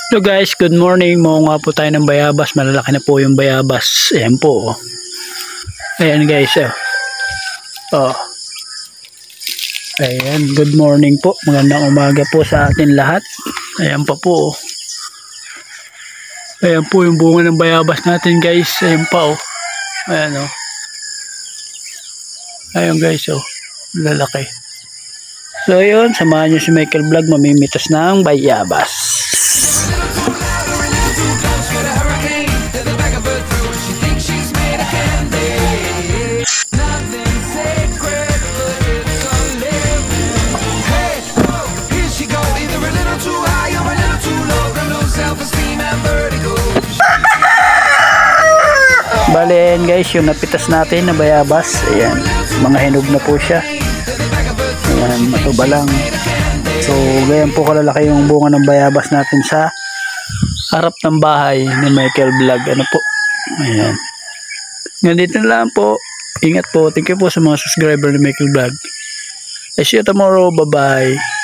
Hello guys, good morning. Mga po tayo ng bayabas. Malalaki na po yung bayabas. Ayan po. Ayan guys. Oh. Ayan, good morning po. Magandang umaga po sa atin lahat. Ayan pa po. Ayan po yung bunga ng bayabas natin guys. Ayan pa oh. Ayan oh. Ayan guys oh. Lalaki. So yun, samahan nyo si Michael Vlog mamimitas ng bayabas. Balen guys, yung napitas natin na bayabas, ayan, mga hinog na po siya. Ayan, matuba lang. So, ganyan po kalalaki yung bunga ng bayabas natin sa harap ng bahay ni Michael Vlog. Ano po? Ayan. Ganito na lang po. Ingat po. Thank you po sa mga subscriber ni Michael Vlog. I see you tomorrow. Bye-bye.